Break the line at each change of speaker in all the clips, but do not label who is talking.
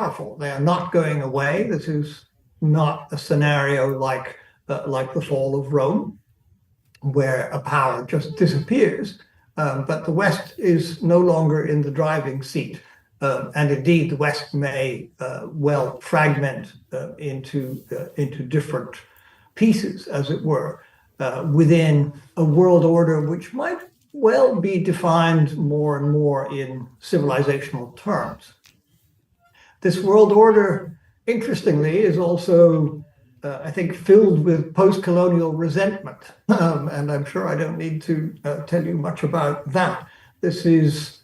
powerful. They are not going away. This is not a scenario like the fall of Rome, where a power just disappears. But the West is no longer in the driving seat. And indeed, the West may well fragment into different pieces, as it were, within a world order which might well be defined more and more in civilizational terms. This world order, interestingly, is also, I think, filled with post-colonial resentment. And I'm sure I don't need to tell you much about that. This is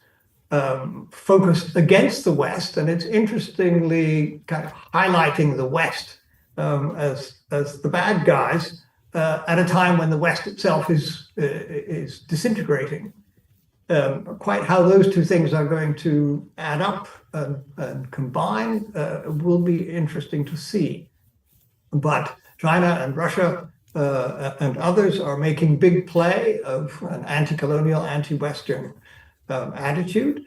focused against the West, and it's interestingly kind of highlighting the West as the bad guys at a time when the West itself is disintegrating. Quite how those two things are going to add up and combine will be interesting to see. But China and Russia and others are making big play of an anti-colonial, anti-Western attitude.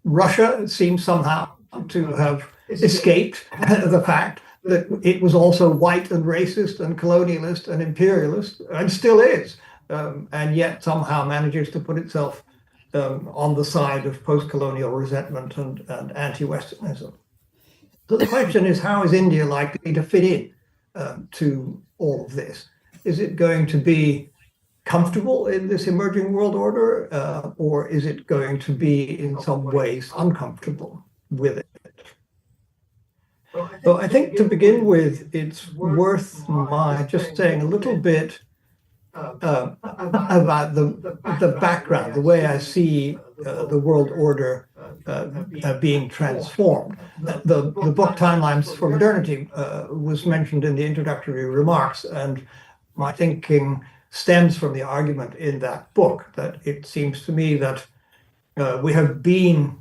Russia seems somehow to have escaped the fact that it was also white and racist and colonialist and imperialist, and still is, and yet somehow manages to put itself on the side of post-colonial resentment and anti-Westernism. So the question is, how is India likely to fit in to all of this? Is it going to be comfortable in this emerging world order, or is it going to be in some ways uncomfortable with it? So I think to begin with, it's worth my just saying a little bit about the background, the way I see the world order being transformed. The book Timelines for Modernity was mentioned in the introductory remarks, and my thinking stems from the argument in that book that it seems to me that we have been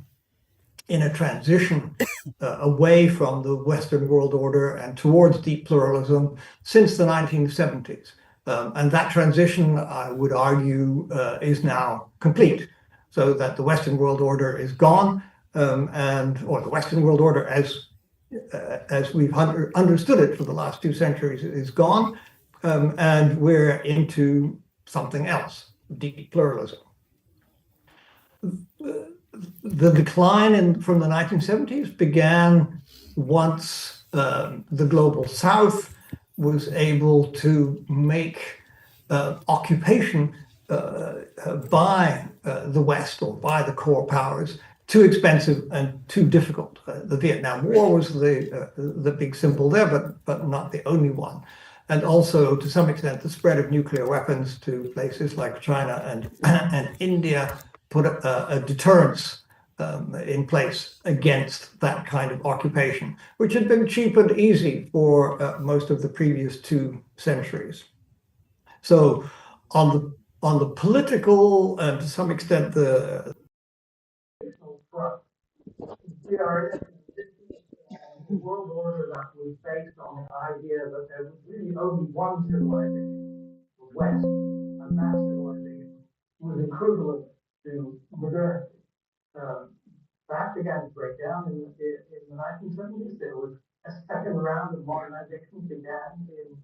in a transition away from the Western world order and towards deep pluralism since the 1970s. And that transition, I would argue, is now complete, so that the Western world order is gone, or the Western world order as we've understood it for the last 2 centuries is gone, and we're into something else, deep pluralism. The decline from the 1970s began once the global South was able to make occupation by the West or by the core powers too expensive and too difficult. The Vietnam War was the big symbol there, but not the only one. And also, to some extent, the spread of nuclear weapons to places like China and India put a deterrence in place against that kind of occupation, which had been cheap and easy for most of the previous 2 centuries. So on the political and to some extent the front, we are in a world order that was based on the idea that there was really only one civilization, the West, and that civilization was equivalent to modernity. That began to break down in the 1970s. There was a second round of modernization began in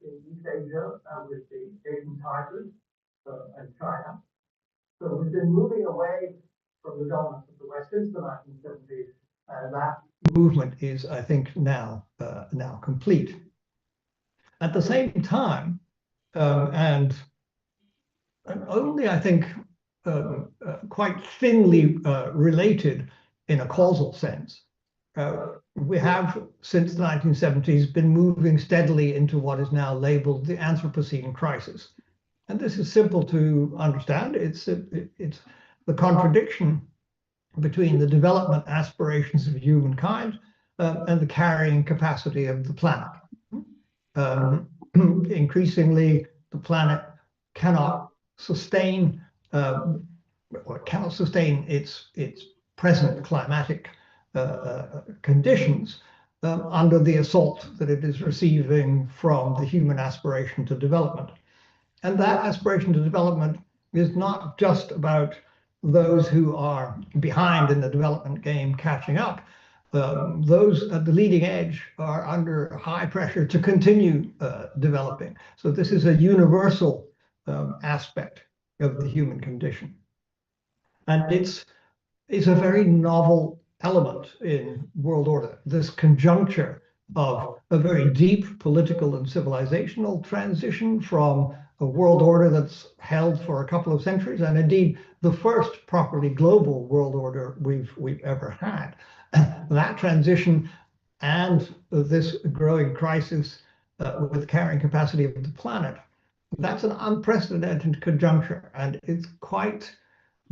East Asia with the Asian Tigers and China. So we've been moving away from the dominance of the West since the 1970s, and that movement is, I think, now complete. At the same time, and only, I think, quite thinly related in a causal sense, we have, since the 1970s, been moving steadily into what is now labeled the Anthropocene crisis. And this is simple to understand. It's the contradiction between the development aspirations of humankind and the carrying capacity of the planet. Increasingly, the planet cannot sustain its present climatic conditions under the assault that it is receiving from the human aspiration to development. And that aspiration to development is not just about those who are behind in the development game catching up, those at the leading edge are under high pressure to continue developing. So this is a universal aspect of the human condition. And it's a very novel element in world order, this conjuncture of a very deep political and civilizational transition from a world order that's held for a couple of centuries, and indeed the first properly global world order we've ever had. That transition and this growing crisis with the carrying capacity of the planet, that's an unprecedented conjuncture, and it's quite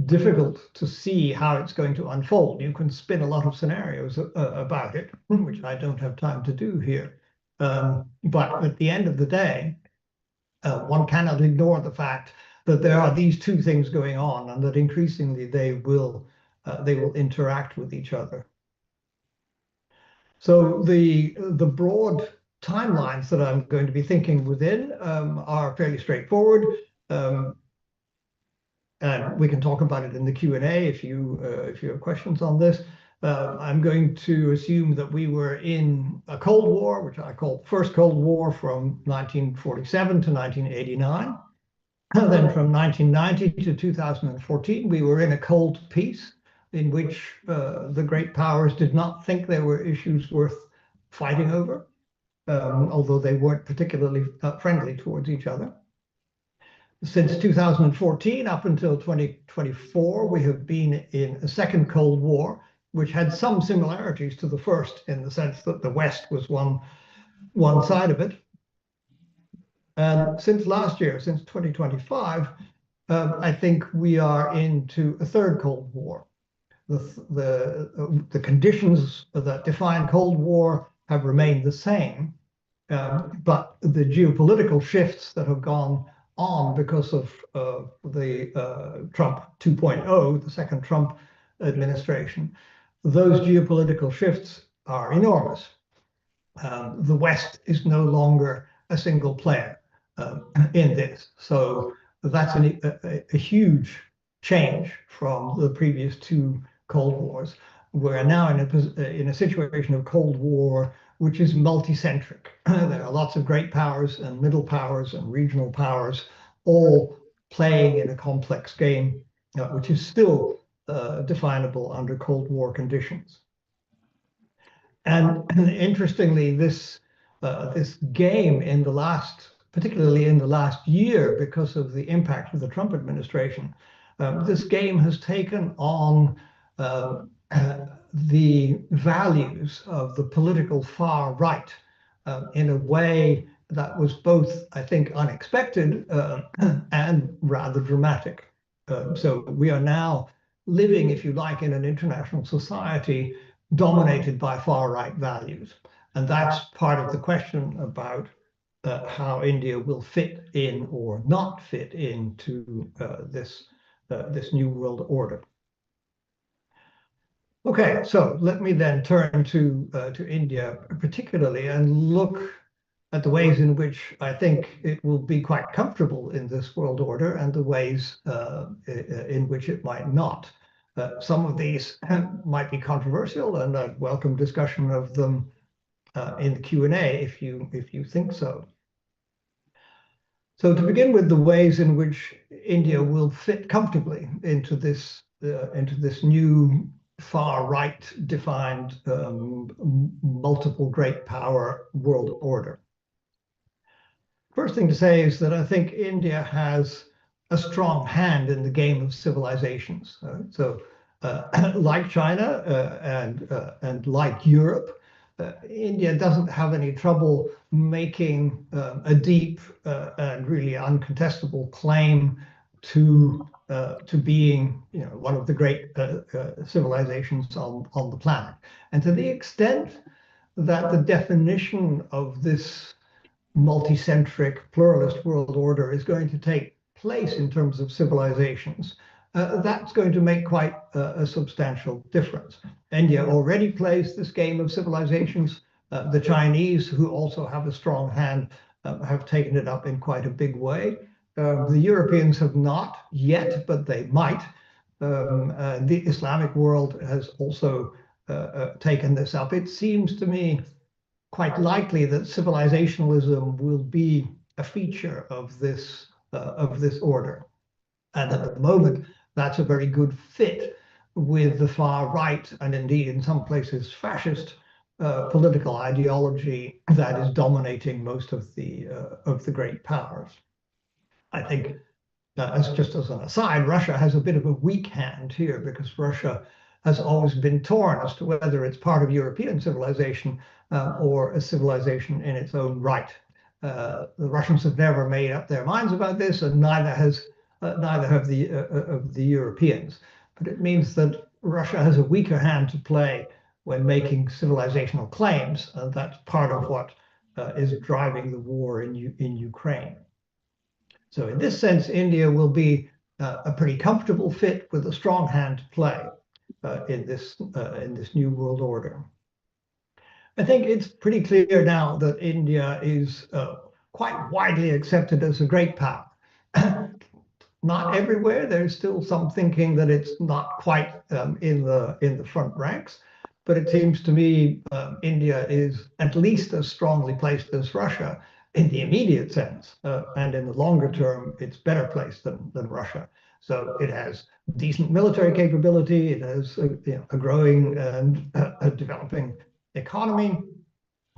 difficult to see how it's going to unfold. You can spin a lot of scenarios about it, which I don't have time to do here. But at the end of the day, one cannot ignore the fact that there are these two things going on, and that increasingly they will interact with each other. So the broad timelines that I'm going to be thinking within are fairly straightforward. And we can talk about it in the Q&A if you have questions on this. I'm going to assume that we were in a Cold War, which I call First Cold War, from 1947 to 1989. And then from 1990 to 2014, we were in a Cold Peace, in which the great powers did not think there were issues worth fighting over, although they weren't particularly friendly towards each other. Since 2014 up until 2024, we have been in a second Cold War, which had some similarities to the first in the sense that the West was one side of it. And since last year, since 2025, I think we are into a third Cold War. The conditions that define Cold War have remained the same, but the geopolitical shifts that have gone on because of the Trump 2.0, the second Trump administration, those geopolitical shifts are enormous. The West is no longer a single player in this. So that's a huge change from the previous two Cold Wars. We're now in a situation of Cold War which is multicentric. There are lots of great powers and middle powers and regional powers all playing in a complex game, which is still definable under Cold War conditions. And interestingly, this game in the last, particularly in the last year, because of the impact of the Trump administration, this game has taken on the values of the political far right in a way that was both, I think, unexpected and rather dramatic. So we are now living, if you like, in an international society dominated by far right values. And that's part of the question about how India will fit in or not fit into this new world order. Okay, so let me then turn to India particularly and look at the ways in which I think it will be quite comfortable in this world order and the ways in which it might not. Some of these might be controversial, and I'd welcome discussion of them in the Q&A if you think so. So to begin with, the ways in which India will fit comfortably into this new far right defined multiple great power world order. First thing to say is that I think India has a strong hand in the game of civilizations. Like China and like Europe, India doesn't have any trouble making a deep and really uncontestable claim to being, one of the great civilizations on the planet. And to the extent that the definition of this multicentric pluralist world order is going to take place in terms of civilizations, that's going to make quite a substantial difference. India already plays this game of civilizations. The Chinese, who also have a strong hand, have taken it up in quite a big way. The Europeans have not yet, but they might. The Islamic world has also taken this up. It seems to me quite likely that civilizationalism will be a feature of this order. And at the moment, that's a very good fit with the far right, and indeed in some places fascist political ideology that is dominating most of the great powers. I think, just as an aside, Russia has a bit of a weak hand here because Russia has always been torn as to whether it's part of European civilization or a civilization in its own right. The Russians have never made up their minds about this, and neither have the Europeans. But it means that Russia has a weaker hand to play when making civilizational claims, and that's part of what is driving the war in Ukraine. So in this sense, India will be a pretty comfortable fit with a strong hand to play in this new world order. I think it's pretty clear now that India is quite widely accepted as a great power. Not everywhere. There's still some thinking that it's not quite in the front ranks, but it seems to me India is at least as strongly placed as Russia in the immediate sense, and in the longer term, it's better placed than Russia. So it has decent military capability. It has a growing and a developing economy.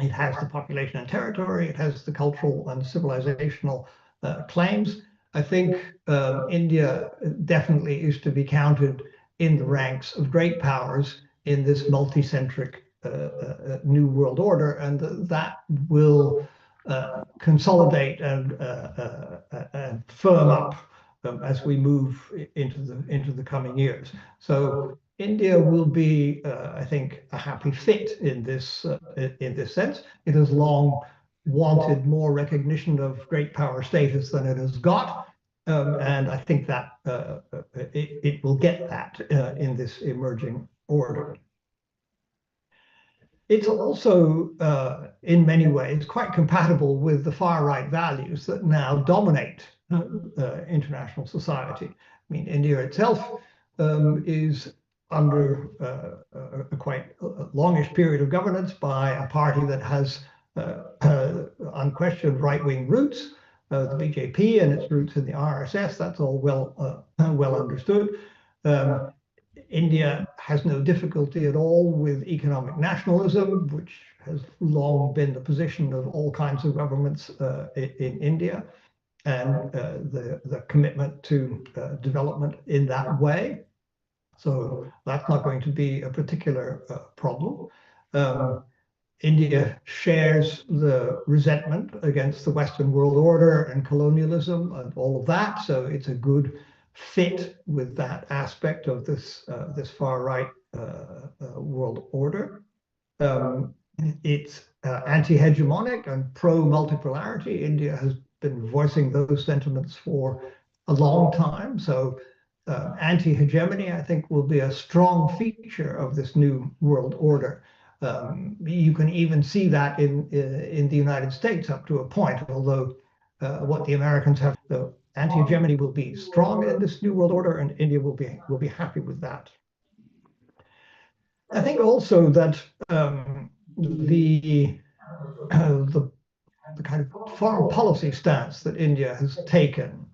It has the population and territory. It has the cultural and civilizational claims. I think India definitely is to be counted in the ranks of great powers in this multi-centric new world order, and that will consolidate and firm up as we move into the coming years. So India will be, I think, a happy fit in this sense. It has long wanted more recognition of great power status than it has got, and I think that it will get that in this emerging order. It's also, in many ways, quite compatible with the far-right values that now dominate international society. I mean, India itself is under a quite longish period of governance by a party that has unquestioned right-wing roots, the BJP and its roots in the RSS. That's all well understood. India has no difficulty at all with economic nationalism, which has long been the position of all kinds of governments in India, and the commitment to development in that way. So that's not going to be a particular problem. India shares the resentment against the Western world order and colonialism and all of that, so it's a good fit with that aspect of this far-right world order. It's anti-hegemonic and pro-multipolarity. India has been voicing those sentiments for a long time, so anti-hegemony, I think, will be a strong feature of this new world order. You can even see that in the United States up to a point, although what the Americans have, the anti-hegemony will be strong in this new world order, and India will be happy with that. I think also that the kind of foreign policy stance that India has taken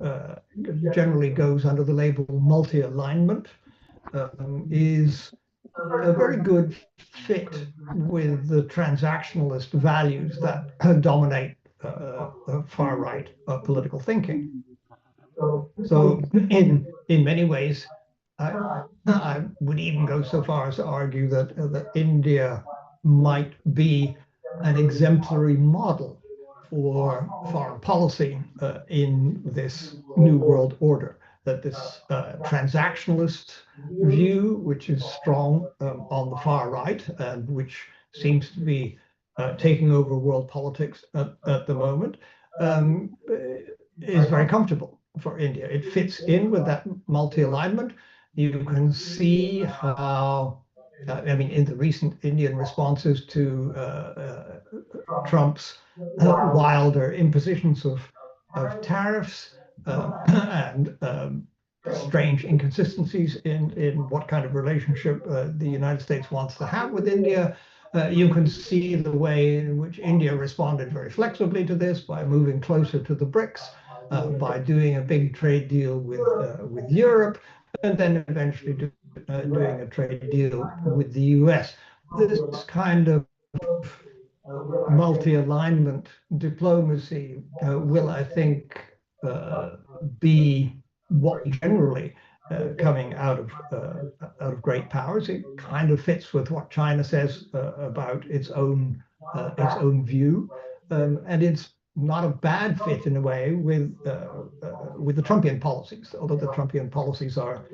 generally goes under the label multi-alignment, is a very good fit with the transactionalist values that dominate far-right political thinking. So in many ways, I would even go so far as to argue that India might be an exemplary model for foreign policy in this new world order. That this transactionalist view, which is strong on the far right and which seems to be taking over world politics at the moment, is very comfortable for India. It fits in with that multi-alignment. You can see how, I mean, in the recent Indian responses to Trump's wilder impositions of tariffs and strange inconsistencies in what kind of relationship the United States wants to have with India. You can see the way in which India responded very flexibly to this by moving closer to the BRICS, by doing a big trade deal with Europe, and then eventually doing a trade deal with the US. This kind of multi-alignment diplomacy will, I think, be what generally coming out of great powers. It kind of fits with what China says about its own view, and it's not a bad fit in a way with the Trumpian policies, although the Trumpian policies are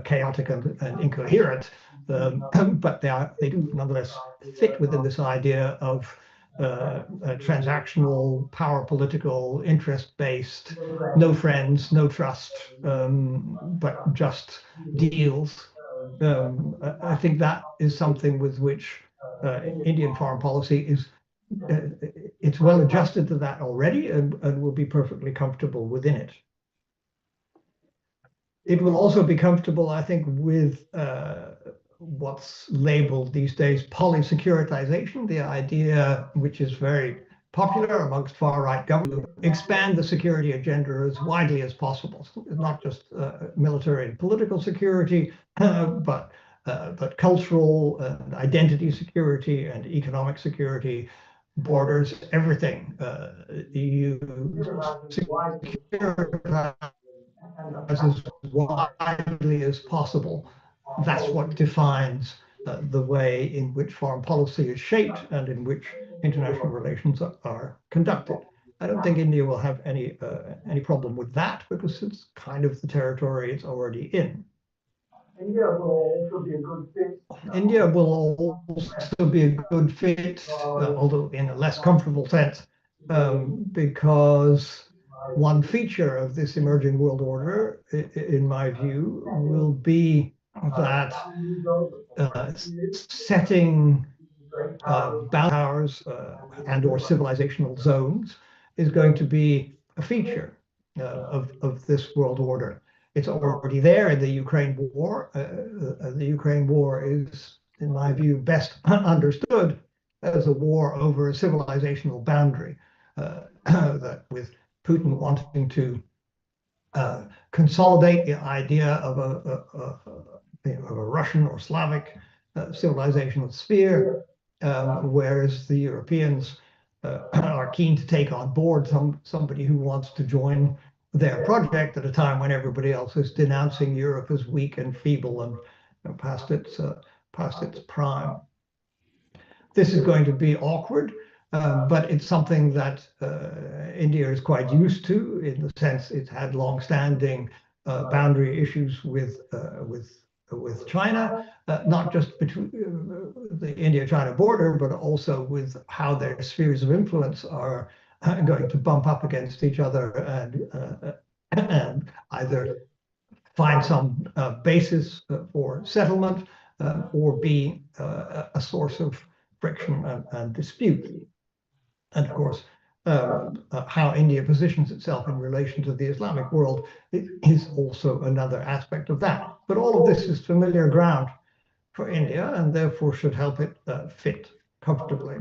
chaotic and incoherent, but they do nonetheless fit within this idea of transactional, power political, interest-based, no friends, no trust, but just deals. I think that is something with which Indian foreign policy is it's well adjusted to that already and will be perfectly comfortable within it. It will also be comfortable, I think, with what's labeled these days polysecuritization, the idea which is very popular amongst far-right governments, expand the security agenda as widely as possible. So it's not just military and political security, but cultural and identity security and economic security, borders, everything. EU securitize as widely as possible. That's what defines the way in which foreign policy is shaped and in which international relations are conducted. I don't think India will have any problem with that because it's kind of the territory it's already in. India will also be a good fit. India will also be a good fit, although in a less comfortable sense, because one feature of this emerging world order, in my view, will be that setting boundaries and or civilizational zones is going to be a feature of this world order. It's already there in the Ukraine war. The Ukraine war is, in my view, best understood as a war over a civilizational boundary, that with Putin wanting to consolidate the idea of a Russian or Slavic civilizational sphere, whereas the Europeans are keen to take on board somebody who wants to join their project at a time when everybody else is denouncing Europe as weak and feeble and past its prime. This is going to be awkward, but it's something that India is quite used to, in the sense it's had long-standing boundary issues with China, not just between the India-China border, but also with how their spheres of influence are going to bump up against each other and either find some basis for settlement or be a source of friction and dispute. And of course, how India positions itself in relation to the Islamic world is also another aspect of that. But all of this is familiar ground for India and therefore should help it fit comfortably.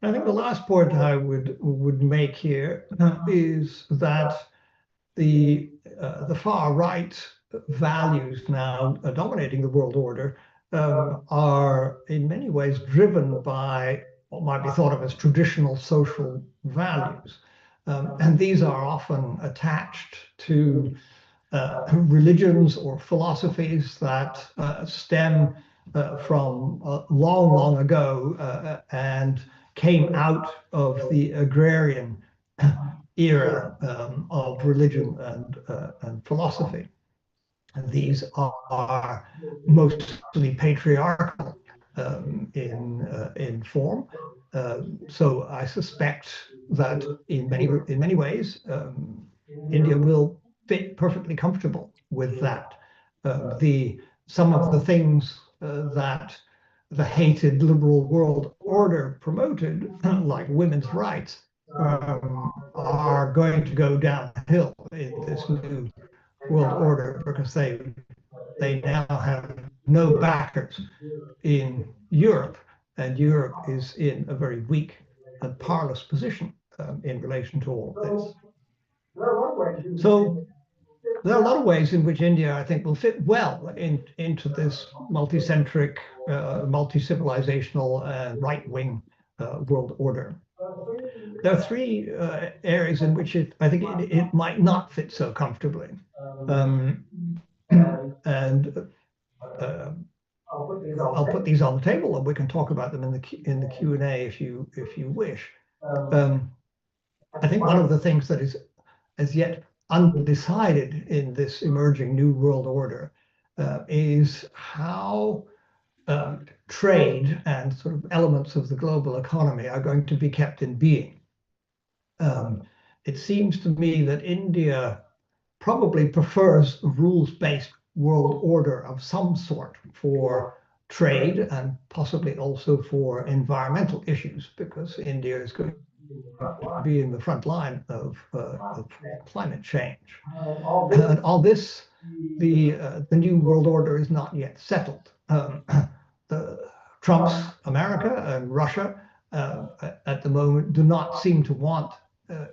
I think the last point I would make here is that the far right values now dominating the world order are in many ways driven by what might be thought of as traditional social values. And these are often attached to religions or philosophies that stem from long, long ago and came out of the agrarian era of religion and philosophy. And these are mostly patriarchal in form. So I suspect that in many ways, India will be perfectly comfortable with that. Some of the things that the hated liberal world order promoted, like women's rights, are going to go downhill in this new world order because they now have no backers in Europe, and Europe is in a very weak and powerless position in relation to all of this. So there are a lot of ways in which India, I think, will fit well into this multi-centric, multi-civilizational, right-wing world order. There are three areas in which I think it might not fit so comfortably. I'll put these on the table, and we can talk about them in the Q&A if you wish. I think one of the things that is as yet undecided in this emerging new world order is how trade and sort of elements of the global economy are going to be kept in being. It seems to me that India probably prefers a rules-based world order of some sort for trade and possibly also for environmental issues, because India is going to be in the front line of climate change. And all this, the new world order is not yet settled. Trump's America and Russia at the moment do not seem to want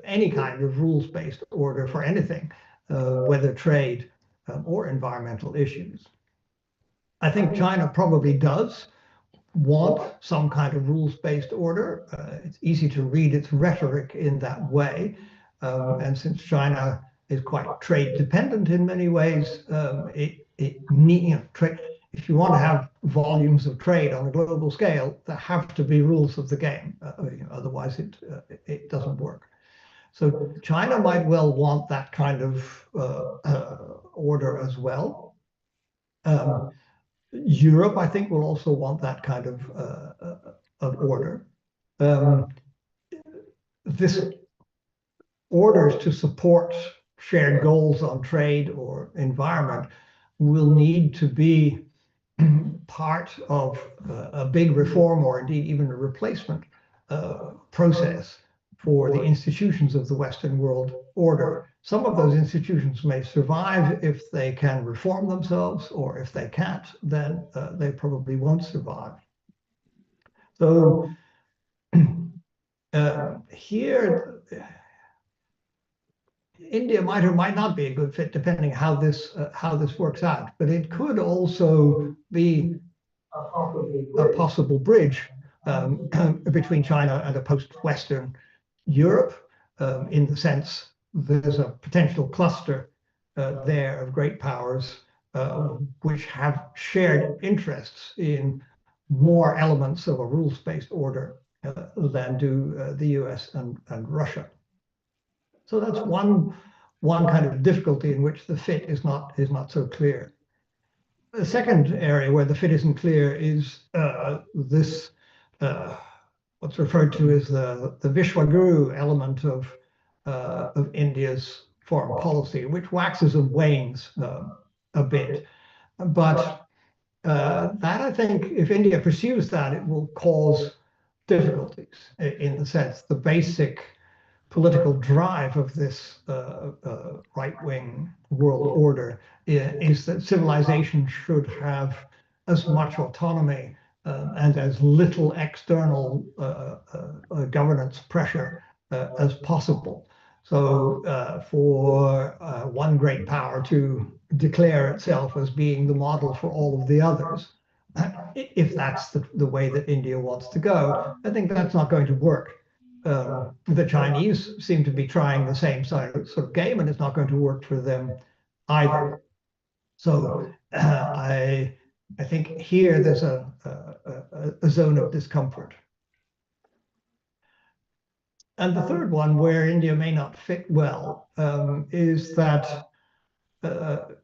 any kind of rules-based order for anything, whether trade or environmental issues. I think China probably does want some kind of rules-based order. It's easy to read its rhetoric in that way. And since China is quite trade dependent in many ways, if you want to have volumes of trade on a global scale, there have to be rules of the game. Otherwise, it doesn't work. So China might well want that kind of order as well. Europe, I think, will also want that kind of order. This orders to support shared goals on trade or environment will need to be part of a big reform, or indeed even a replacement process for the institutions of the Western world order. Some of those institutions may survive if they can reform themselves, or if they can't, then they probably won't survive. So here, India might or might not be a good fit, depending how this works out. But it could also be a possible bridge between China and a post-Western Europe, in the sense there's a potential cluster there of great powers which have shared interests in more elements of a rules-based order than do the US and Russia. So that's one kind of difficulty in which the fit is not so clear. The second area where the fit isn't clear is this what's referred to as the Vishwaguru element of India's foreign policy, which waxes and wanes a bit. But that, I think, if India pursues that, it will cause difficulties in the sense the basic political drive of this right-wing world order is that civilization should have as much autonomy and as little external governance pressure as possible. So for one great power to declare itself as being the model for all of the others, if that's the way that India wants to go, I think that's not going to work. The Chinese seem to be trying the same sort of game, and it's not going to work for them either. So I think here there's a zone of discomfort. And the third one, where India may not fit well, is that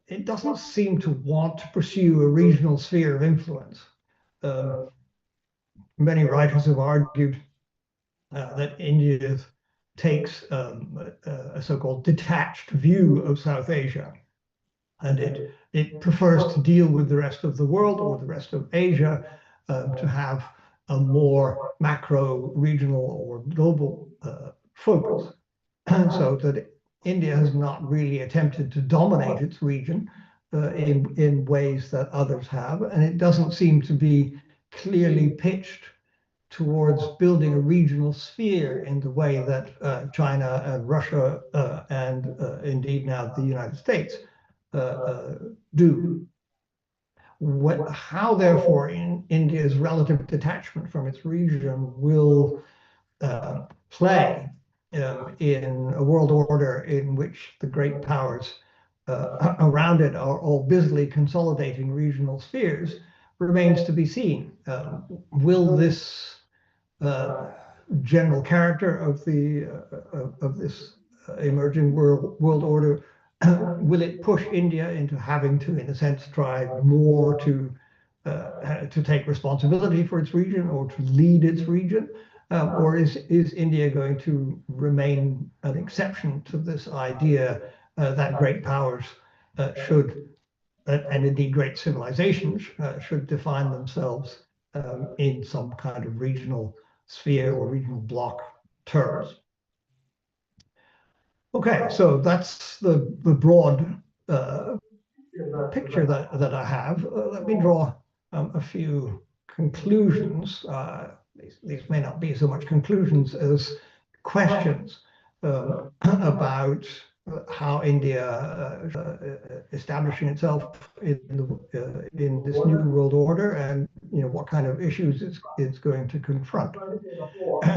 it doesn't seem to want to pursue a regional sphere of influence. Many writers have argued that India takes a so-called detached view of South Asia, and it prefers to deal with the rest of the world or the rest of Asia to have a more macro, regional, or global focus, so that India has not really attempted to dominate its region in ways that others have, and it doesn't seem to be clearly pitched towards building a regional sphere in the way that China and Russia and indeed now the United States do. How, therefore, India's relative detachment from its region will play in a world order in which the great powers around it are all busily consolidating regional spheres remains to be seen. Will this general character of this emerging world order will it push India into having to, in a sense, try more to take responsibility for its region or to lead its region? Or is India going to remain an exception to this idea that great powers should, and indeed great civilizations, should define themselves in some kind of regional sphere or regional block terms? Okay, so that's the broad picture that I have. Let me draw a few conclusions. These may not be so much conclusions as questions about how India establishing itself in this new world order, and what kind of issues it's going to confront.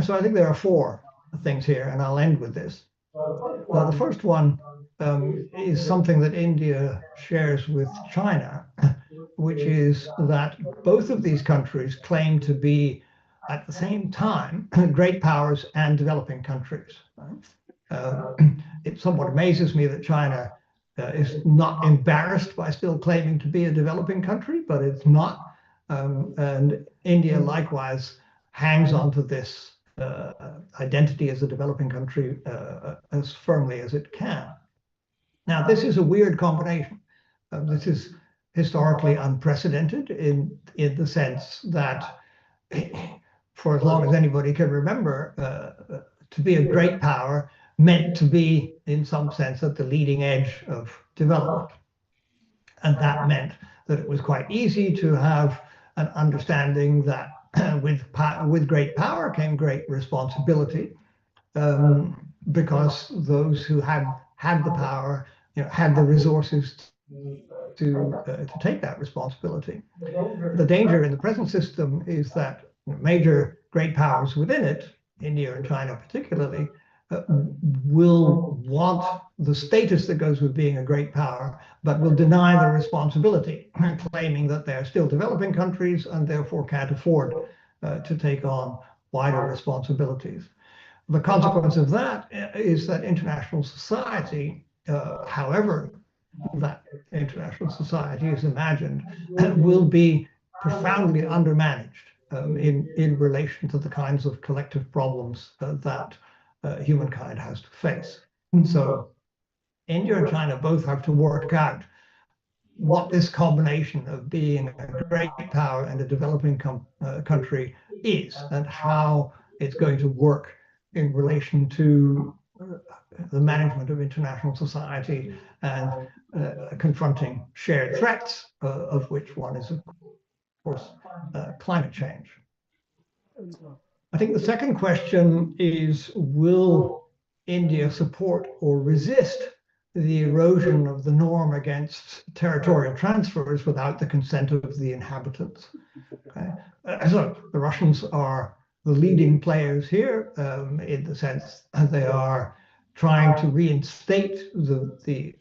So I think there are four things here, and I'll end with this. The first one is something that India shares with China, which is that both of these countries claim to be at the same time great powers and developing countries. It somewhat amazes me that China is not embarrassed by still claiming to be a developing country, but it's not. And India likewise hangs on to this identity as a developing country as firmly as it can. Now, this is a weird combination. This is historically unprecedented in the sense that for as long as anybody can remember, to be a great power meant to be, in some sense, at the leading edge of development. And that meant that it was quite easy to have an understanding that with great power came great responsibility, because those who had the power, had the resources to take that responsibility. The danger in the present system is that major great powers within it, India and China particularly, will want the status that goes with being a great power, but will deny the responsibility, claiming that they're still developing countries and therefore can't afford to take on wider responsibilities. The consequence of that is that international society, however that international society is imagined, will be profoundly undermanaged in relation to the kinds of collective problems that humankind has to face. And so India and China both have to work out what this combination of being a great power and a developing country is, and how it's going to work in relation to the management of international society and confronting shared threats, of which one is, of course, climate change. I think the second question is, will India support or resist the erosion of the norm against territorial transfers without the consent of the inhabitants? Okay. So the Russians are the leading players here, in the sense that they are trying to reinstate the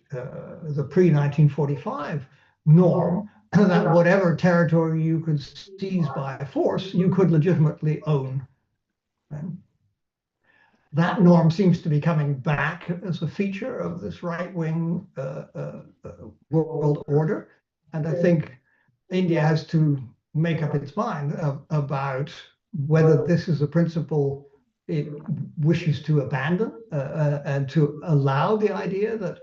pre-1945 norm that whatever territory you could seize by force, you could legitimately own. That norm seems to be coming back as a feature of this right-wing world order. And I think India has to make up its mind about whether this is a principle it wishes to abandon and to allow the idea that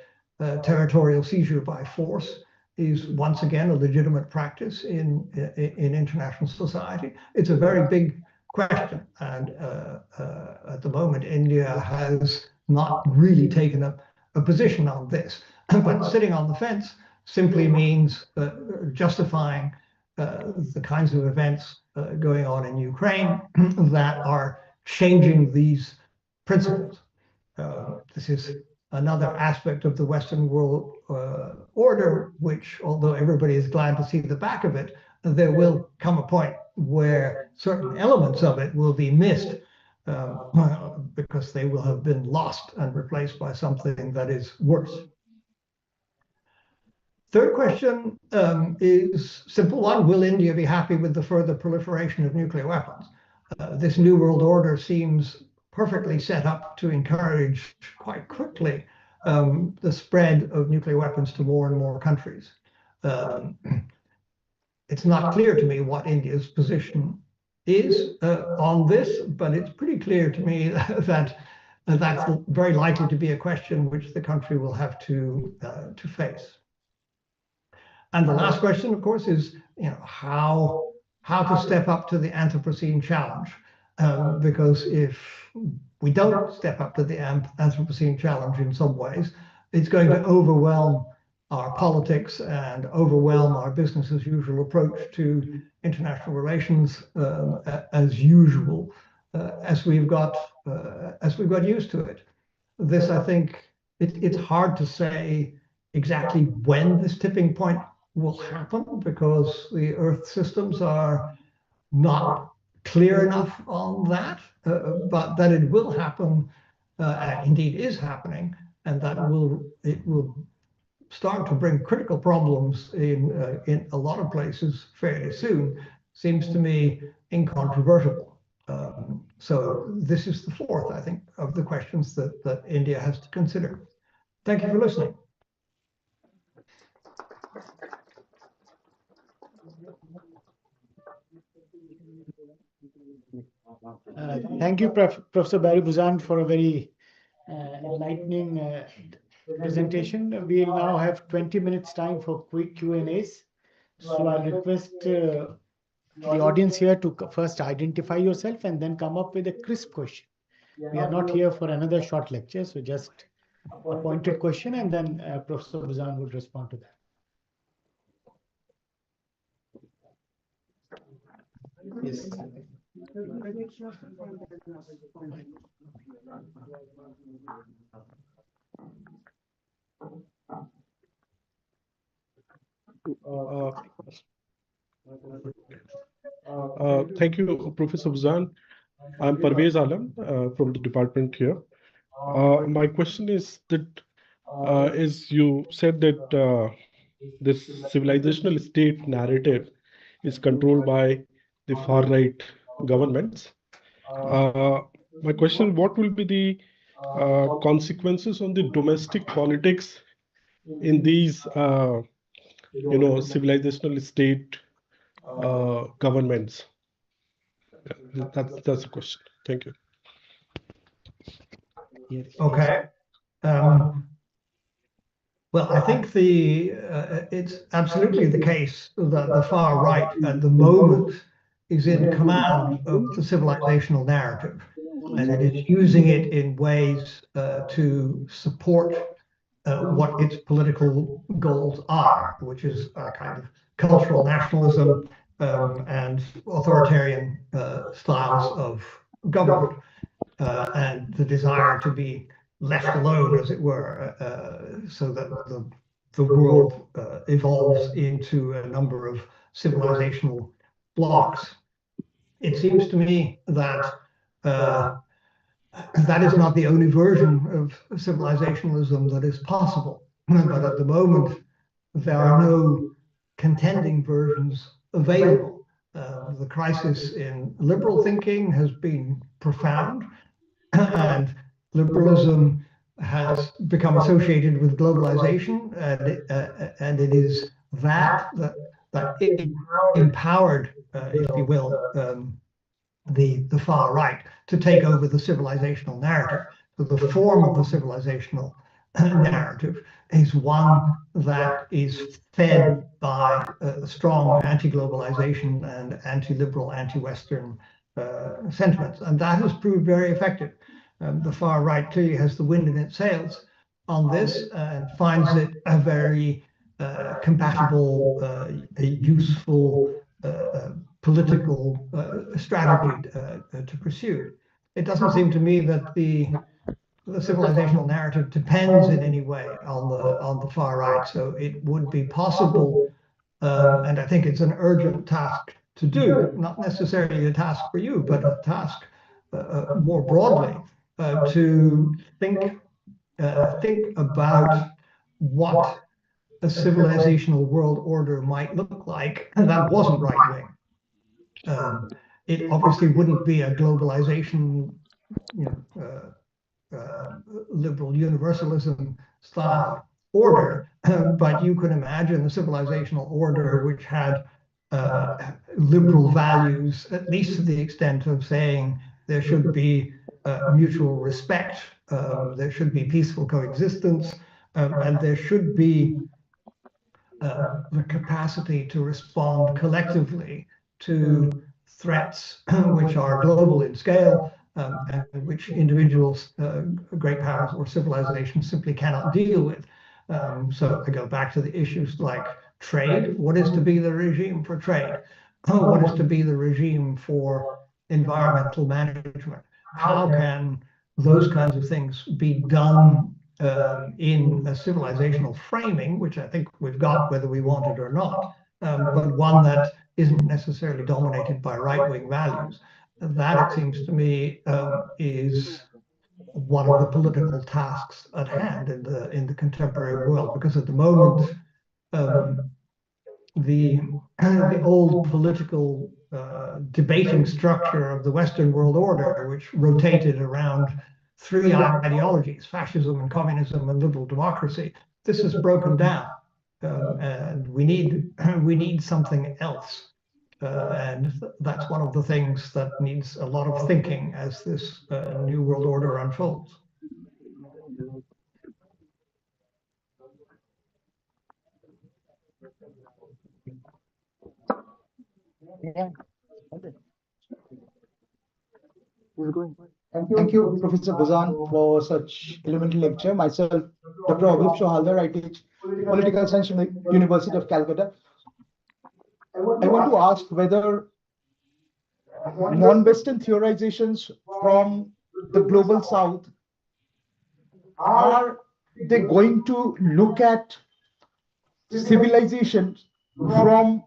territorial seizure by force is once again a legitimate practice in international society. It's a very big question, and at the moment India has not really taken a position on this. But sitting on the fence simply means justifying the kinds of events going on in Ukraine that are changing these principles. This is another aspect of the Western world order, which, although everybody is glad to see the back of it, there will come a point where certain elements of it will be missed because they will have been lost and replaced by something that is worse. Third question is a simple one. Will India be happy with the further proliferation of nuclear weapons? This New World Order seems perfectly set up to encourage quite quickly the spread of nuclear weapons to more and more countries. It's not clear to me what India's position is on this, but it's pretty clear to me that that's very likely to be a question which the country will have to face. And the last question, of course, is how to step up to the Anthropocene challenge, because if we don't step up to the Anthropocene challenge in some ways, it's going to overwhelm our politics and overwhelm our business as usual approach to international relations as usual, as we've got used to it. This, I think, it's hard to say exactly when this tipping point will happen because the Earth systems are not clear enough on that, but that it will happen, indeed is happening, and that it will start to bring critical problems in a lot of places fairly soon, seems to me incontrovertible. So this is the fourth, I think, of the questions that India has to consider. Thank you for listening.
Thank you, Professor Barry Buzan, for a very enlightening presentation. We'll now have 20 minutes time for quick Q&As. So I'll request the audience here to first identify yourself and then come up with a crisp question. We are not here for another short lecture, so just a pointed question, and then Professor Buzan would respond to that. Yes.
Thank you, Professor Buzan. I'm Parvez Alam from the department here. My question is that, as you said that this civilizational state narrative is controlled by the far-right governments. My question, what will be the consequences on the domestic politics in these, civilizational state governments? That's the question. Thank you.
Okay. Well, I think it's absolutely the case that the far right at the moment is in command of the civilizational narrative, and it is using it in ways to support what its political goals are, which is a kind of cultural nationalism and authoritarian styles of government, and the desire to be left alone, as it were, so that the world evolves into a number of civilizational blocks. It seems to me that that is not the only version of civilizationalism that is possible, but at the moment there are no contending versions available. The crisis in liberal thinking has been profound, and liberalism has become associated with globalization, and it is that empowered, if you will, the far right to take over the civilizational narrative. So the form of the civilizational narrative is one that is fed by strong anti-globalization and anti-liberal, anti-Western sentiments, and that has proved very effective. The far right clearly has the wind in its sails on this and finds it a very compatible, a useful political strategy to pursue. It doesn't seem to me that the civilizational narrative depends in any way on the far right. So it would be possible, and I think it's an urgent task to do, not necessarily a task for you, but a task more broadly, to think about what a civilizational world order might look like, and that wasn't right-wing. It obviously wouldn't be a globalization, liberal universalism style order, but you could imagine a civilizational order which had liberal values, at least to the extent of saying there should be mutual respect, there should be peaceful coexistence, and there should be the capacity to respond collectively to threats which are global in scale, and which individuals, great powers or civilizations simply cannot deal with. So I go back to the issues like trade. What is to be the regime for trade? What is to be the regime for environmental management? How can those kinds of things be done in a civilizational framing, which I think we've got whether we want it or not, but one that isn't necessarily dominated by right-wing values? That, it seems to me, is one of the political tasks at hand in the contemporary world, because at the moment the old political debating structure of the Western world order, which rotated around three ideologies: fascism and communism and liberal democracy, this is broken down, and we need something else. And that's one of the things that needs a lot of thinking as this new world order unfolds.
Yeah.
Thank you, Professor Buzan, for such elementary lecture. Myself, Dr. Avip Shohaldar, I teach political science in the University of Calcutta. I want to ask whether non-Western theorizations from the global South, are they going to look at civilizations from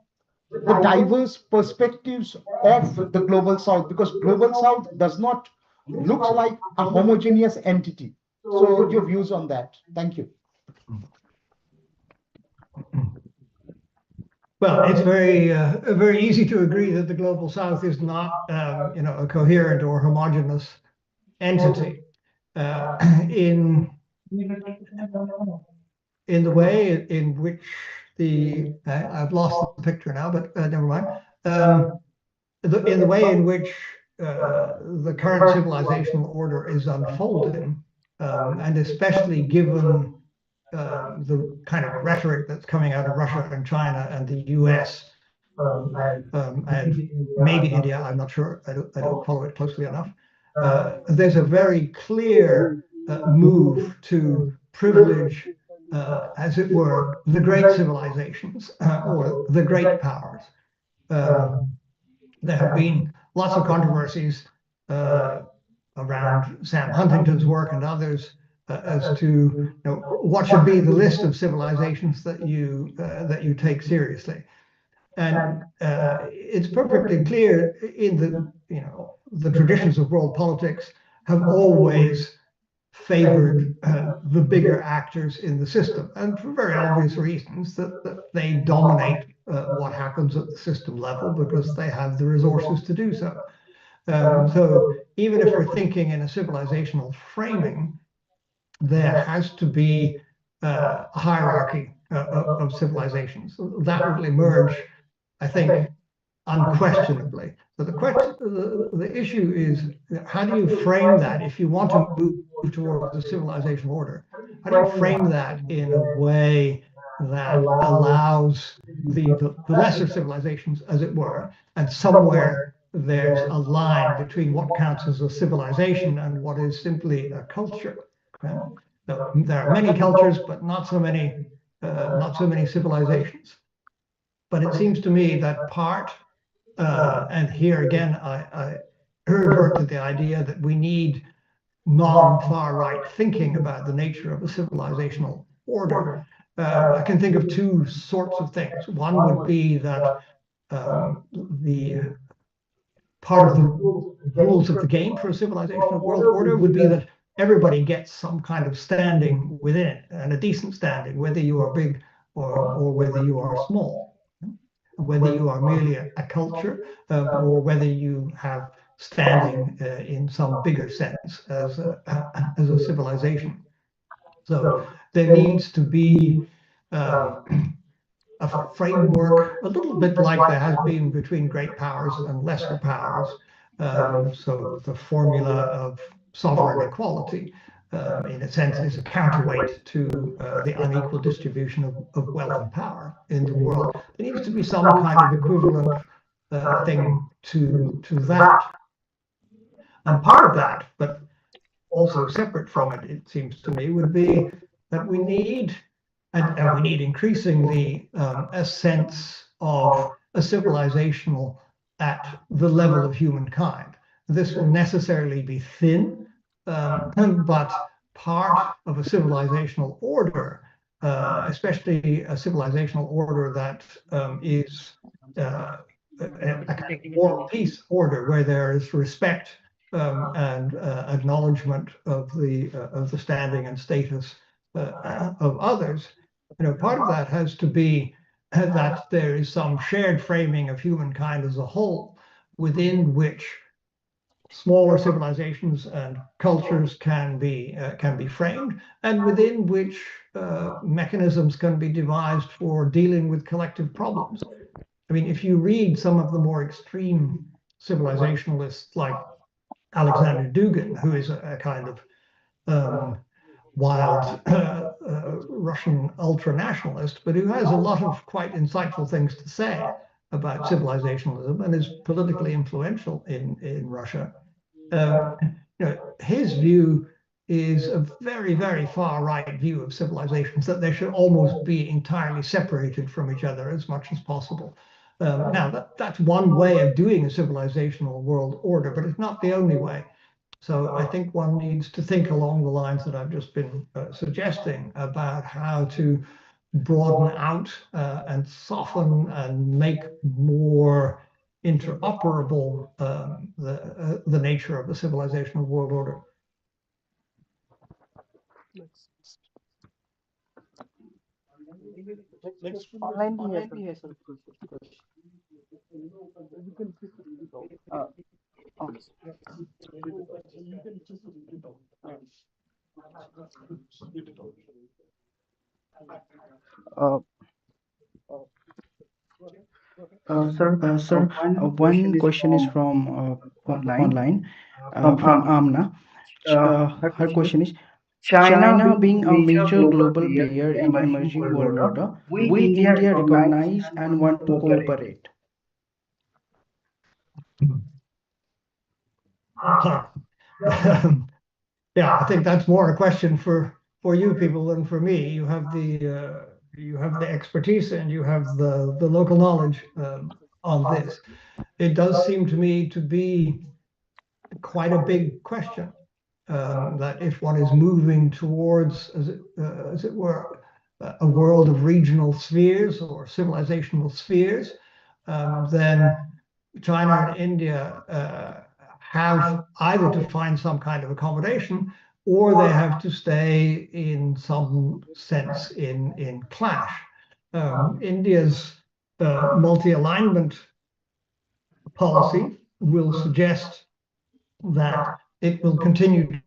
the diverse perspectives of the global South? Because global South does not look like a homogeneous entity. So your views on that. Thank you.
Well, it's very easy to agree that the global South is not a coherent or homogeneous entity in the way in which I've lost the picture now, but never mind. In the way in which the current civilizational order is unfolding, and especially given the kind of rhetoric that's coming out of Russia and China and the US, and maybe India, I'm not sure, I don't follow it closely enough. There's a very clear move to privilege, as it were, the great civilizations or the great powers. There have been lots of controversies around Sam Huntington's work and others as to what should be the list of civilizations that you take seriously. And it's perfectly clear in the traditions of world politics have always favored the bigger actors in the system, and for very obvious reasons, that they dominate what happens at the system level because they have the resources to do so. So even if we're thinking in a civilizational framing, there has to be a hierarchy of civilizations that will emerge, I think, unquestionably. But the issue is, how do you frame that if you want to move towards a civilizational order? How do you frame that in a way that allows the lesser civilizations, as it were, and somewhere there's a line between what counts as a civilization and what is simply a culture? Okay? There are many cultures, but not so many civilizations. But it seems to me that part, and here again, I revert to the idea that we need non-far right thinking about the nature of a civilizational order. I can think of two sorts of things. One would be that the part of the rules of the game for a civilizational world order would be that everybody gets some kind of standing within it, and a decent standing, whether you are big or whether you are small, whether you are merely a culture or whether you have standing in some bigger sense as a civilization. So there needs to be a framework, a little bit like there has been between great powers and lesser powers. So the formula of sovereign equality, in a sense, is a counterweight to the unequal distribution of wealth and power in the world. There needs to be some kind of equivalent thing to that. And part of that, but also separate from it, it seems to me, would be that we need, and we need increasingly, a sense of a civilizational at the level of humankind. This will necessarily be thin, but part of a civilizational order, especially a civilizational order that is a kind of world peace order where there is respect and acknowledgement of the standing and status of others. Part of that has to be that there is some shared framing of humankind as a whole within which smaller civilizations and cultures can be framed, and within which mechanisms can be devised for dealing with collective problems. I mean, if you read some of the more extreme civilizationalists like Alexander Dugin, who is a kind of wild Russian ultra-nationalist, but who has a lot of quite insightful things to say about civilizationalism and is politically influential in Russia. His view is a very, very far right view of civilizations, that they should almost be entirely separated from each other as much as possible. Now, that's one way of doing a civilizational world order, but it's not the only way. So I think one needs to think along the lines that I've just been suggesting about how to broaden out and soften and make more interoperable the nature of the civilizational world order.
Sir, one question is from online from Amna. Her question is, China being a major global player in emerging world order, will India recognize and want to cooperate?
Yeah, I think that's more a question for you people than for me. You have the expertise and you have the local knowledge on this. It does seem to me to be quite a big question. That if one is moving towards, as it were, a world of regional spheres or civilizational spheres, then China and India have either to find some kind of accommodation, or they have to stay in some sense in clash. India's multi-alignment policy will suggest that it will continue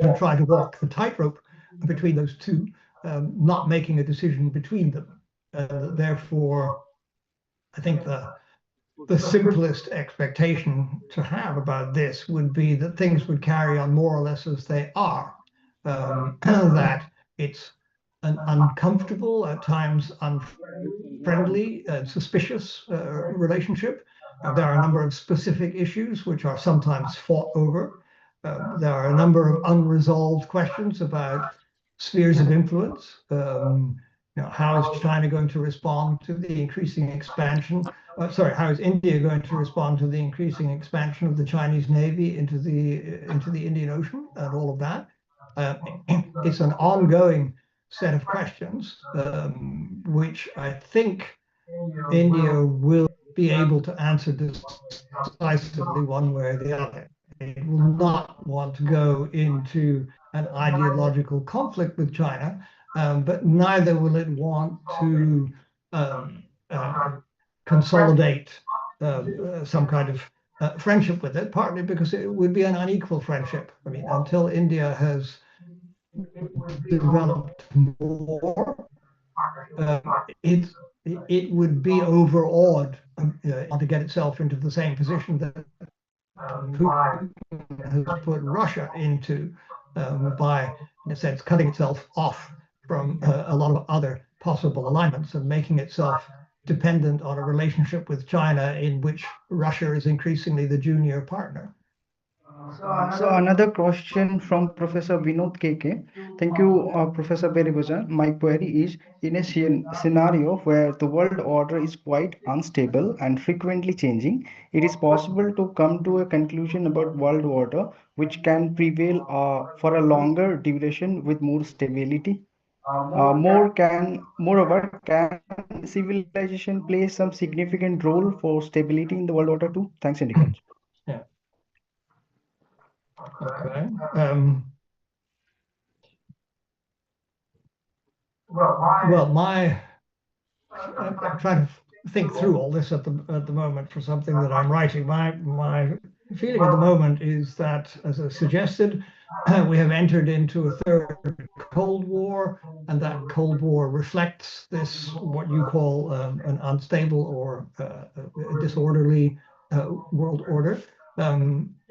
to try to walk the tightrope between those two, not making a decision between them. Therefore, I think the simplest expectation to have about this would be that things would carry on more or less as they are, that it's an uncomfortable, at times unfriendly and suspicious relationship. There are a number of specific issues which are sometimes fought over. There are a number of unresolved questions about spheres of influence. How is China going to respond to the increasing expansion? How is India going to respond to the increasing expansion of the Chinese Navy into the Indian Ocean and all of that? It's an ongoing set of questions, which I think India will be able to answer decisively one way or the other. It will not want to go into an ideological conflict with China, but neither will it want to consolidate some kind of friendship with it, partly because it would be an unequal friendship. I mean, until India has developed more, it would be overawed to get itself into the same position that Putin has put Russia into by, in a sense, cutting itself off from a lot of other possible alignments and making itself dependent on a relationship with China in which Russia is increasingly the junior partner.
So another question from Professor Vinod KK. Thank you, Professor Buzan. My query is, in a scenario where the world order is quite unstable and frequently changing, it is possible to come to a conclusion about world order which can prevail for a longer duration with more stability. Moreover, can civilization play some significant role for stability in the world order too? Thanks, Indicans.
Yeah. Okay. I'm trying to think through all this at the moment for something that I'm writing. My feeling at the moment is that, as I suggested, we have entered into a third Cold War, and that Cold War reflects this, what you call an unstable or disorderly world order.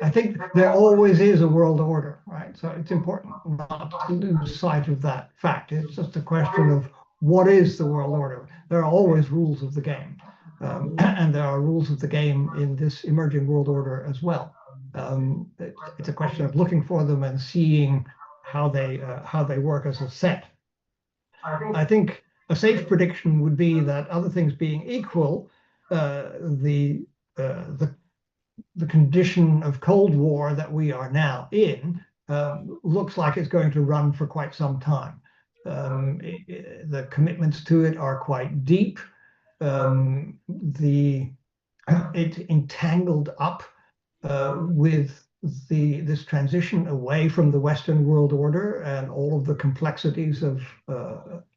I think there always is a world order, right? So it's important not to lose sight of that fact. It's just a question of what is the world order. There are always rules of the game, and there are rules of the game in this emerging world order as well. It's a question of looking for them and seeing how they work as a set. I think a safe prediction would be that, other things being equal, the condition of Cold War that we are now in looks like it's going to run for quite some time. The commitments to it are quite deep. It's entangled up with this transition away from the Western world order and all of the complexities of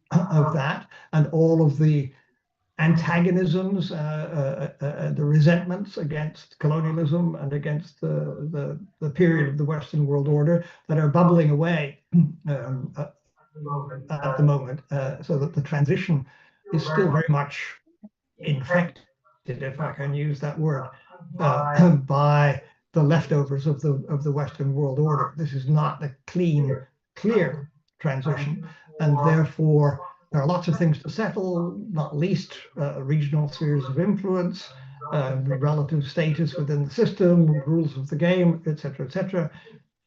that, and all of the antagonisms, the resentments against colonialism and against the period of the Western world order that are bubbling away at the moment, so that the transition is still very much infected, if I can use that word, by the leftovers of the Western world order. This is not a clean, clear transition, and therefore there are lots of things to settle, not least regional spheres of influence, relative status within the system, rules of the game, etc., etc.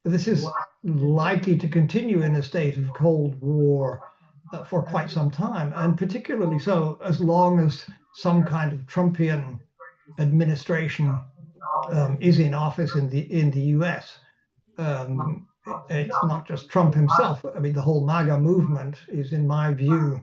This is likely to continue in a state of Cold War for quite some time, and particularly so as long as some kind of Trumpian administration is in office in the US. It's not just Trump himself. I mean, the whole MAGA movement is, in my view,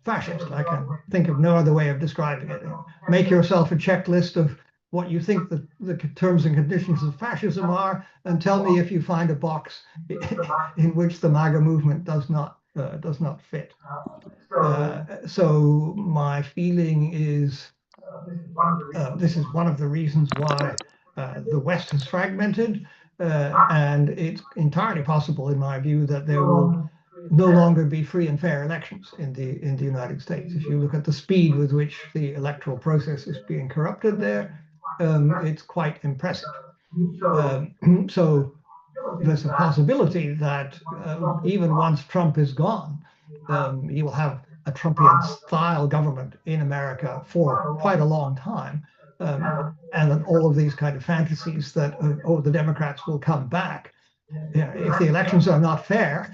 fascist. I can think of no other way of describing it. Make yourself a checklist of what you think the terms and conditions of fascism are, and tell me if you find a box in which the MAGA movement does not fit. So my feeling is this is one of the reasons why the West has fragmented, and it's entirely possible, in my view, that there will no longer be free and fair elections in the United States. If you look at the speed with which the electoral process is being corrupted there, it's quite impressive. So there's a possibility that even once Trump is gone, you will have a Trumpian-style government in America for quite a long time, and that all of these kind of fantasies that, the Democrats will come back, if the elections are not fair,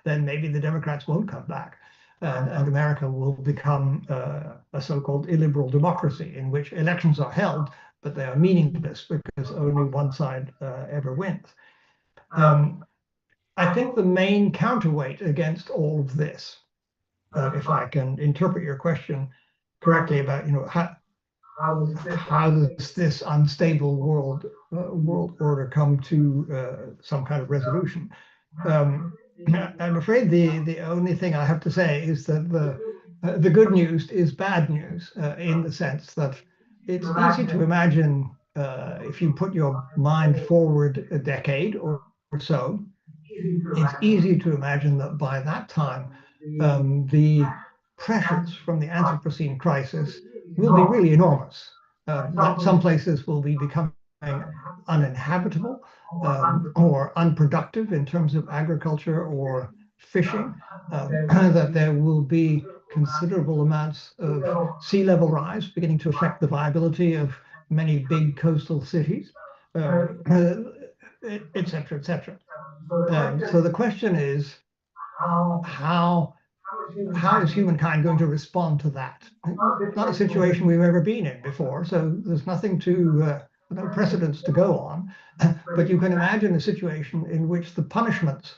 then maybe the Democrats won't come back. And America will become a so-called illiberal democracy in which elections are held, but they are meaningless because only one side ever wins. I think the main counterweight against all of this, if I can interpret your question correctly about, how does this unstable world order come to some kind of resolution? I'm afraid the only thing I have to say is that the good news is bad news in the sense that it's easy to imagine if you put your mind forward a decade or so, it's easy to imagine that by that time the pressures from the Anthropocene crisis will be really enormous. That some places will be becoming uninhabitable or unproductive in terms of agriculture or fishing, that there will be considerable amounts of sea level rise beginning to affect the viability of many big coastal cities, et cetera, et cetera. So the question is, how is humankind going to respond to that? It's not a situation we've ever been in before, so there's nothing to, no precedents to go on. But you can imagine a situation in which the punishments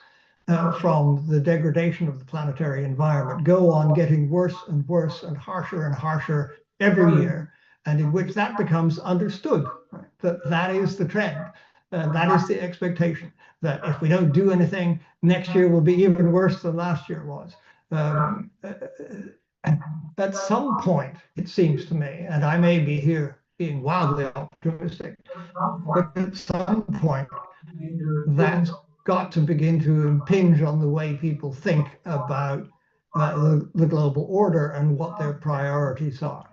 from the degradation of the planetary environment go on getting worse and worse and harsher every year, and in which that becomes understood, right? That is the trend. That is the expectation, that if we don't do anything, next year will be even worse than last year was. At some point, it seems to me, and I may be here being wildly optimistic, but at some point, that's got to begin to impinge on the way people think about the global order and what their priorities are.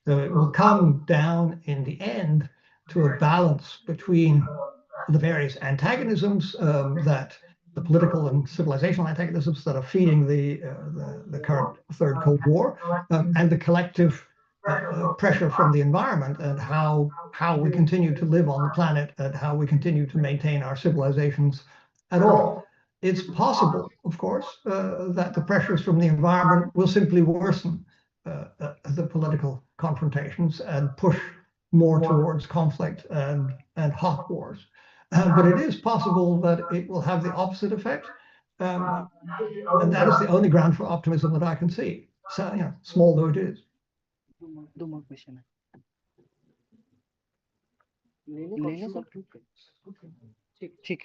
So it will come down in the end to a balance between the various antagonisms that the political and civilizational antagonisms that are feeding the current Third Cold War, and the collective pressure from the environment and how we continue to live on the planet and how we continue to maintain our civilizations at all. It's possible, of course, that the pressures from the environment will simply worsen the political confrontations and push more towards conflict and hot wars. But it is possible that it will have the opposite effect. And that is the only ground for optimism that I can see. So, small though it is.
दो more question ठीक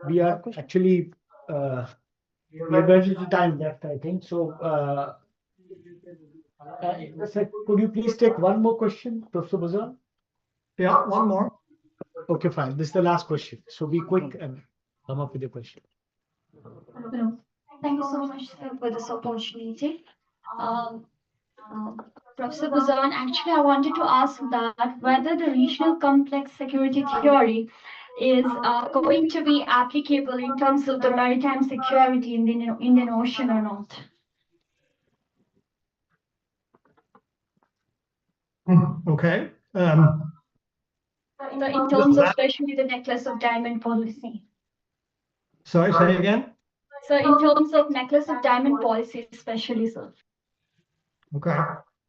We are actually we're going to time left, I think. So, could you please take one more question, Professor Buzan?
Yeah, one more.
Okay, fine. This is the last question. So be quick and come up with your question.
Hello. Thank you so much, sir, for this opportunity. Professor Buzan, actually, I wanted to ask that whether the regional complex security theory is going to be applicable in terms of the maritime security in the Indian Ocean or not.
Okay.
So in terms of especially the necklace of diamond policy.
Sorry, say again?
So in terms of necklace of diamond policy, especially, sir.
Okay.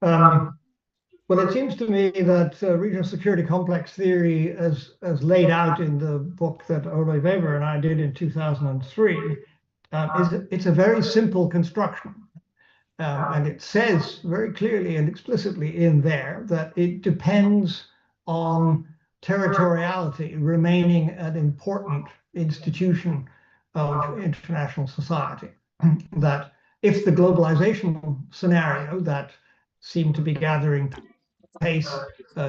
Well, it seems to me that regional security complex theory, as laid out in the book that Wæver and I did in 2003, it's a very simple construction. And it says very clearly and explicitly in there that it depends on territoriality remaining an important institution of international society. That if the globalization scenario that seemed to be gathering pace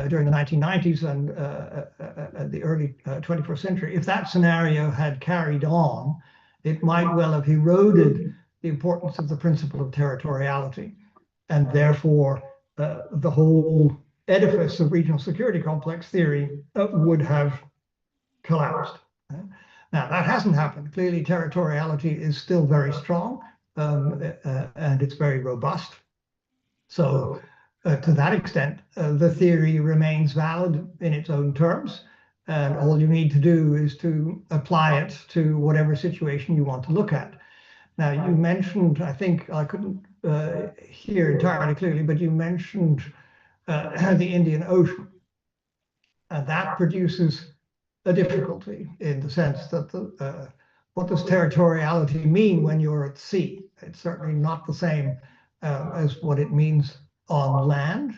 during the 1990s and the early 21st century, if that scenario had carried on, it might well have eroded the importance of the principle of territoriality, and therefore the whole edifice of regional security complex theory would have collapsed. Now, that hasn't happened. Clearly, territoriality is still very strong, and it's very robust. So to that extent, the theory remains valid in its own terms. And all you need to do is to apply it to whatever situation you want to look at. Now, you mentioned, I think I couldn't hear entirely clearly, but you mentioned the Indian Ocean. And that produces a difficulty in the sense that what does territoriality mean when you're at sea? It's certainly not the same as what it means on land.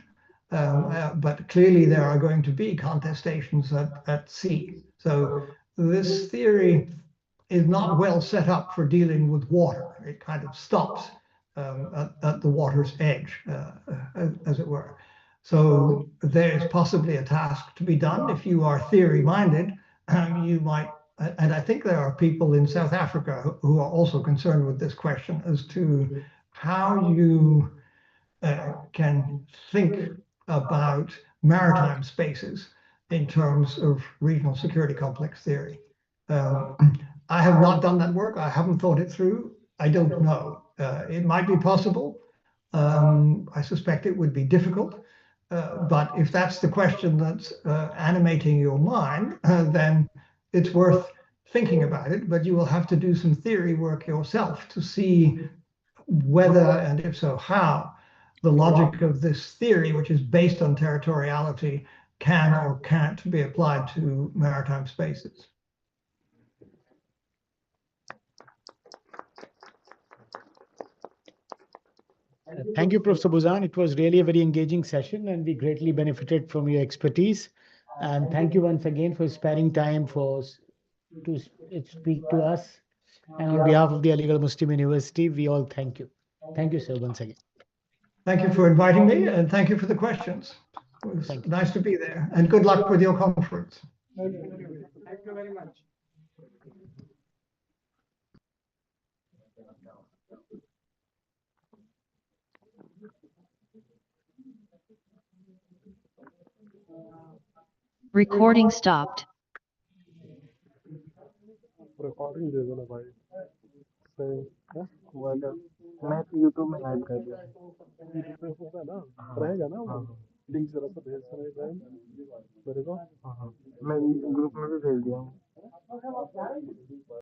But clearly there are going to be contestations at sea. So this theory is not well set up for dealing with water. It kind of stops at the water's edge, as it were. So there's possibly a task to be done. If you are theory-minded, you might, and I think there are people in South Africa who are also concerned with this question as to how you can think about maritime spaces in terms of regional security complex theory. I have not done that work. I haven't thought it through. I don't know. It might be possible. I suspect it would be difficult. But if that's the question that's animating your mind, then it's worth thinking about it. But you will have to do some theory work yourself to see whether, and if so, how, the logic of this theory, which is based on territoriality, can or can't be applied to maritime spaces.
Thank you, Professor Buzan. It was really a very engaging session, and we greatly benefited from your expertise. And thank you once again for sparing time to speak to us. And on behalf of the Aligarh Muslim University, we all thank you. Thank you, sir, once again.
Thank you for inviting me, and thank you for the questions. It was nice to be there, and good luck with your conference.
Thank you very much.
Recording stopped.
Recording दे दो ना भाई सही है
मैं YouTube में live कर दिया
यूट्यूब पे होगा ना रहेगा ना वो लिंक जरा सा भेज रहे हैं मेरे को
मैं ग्रुप में भी भेज दिया हूँ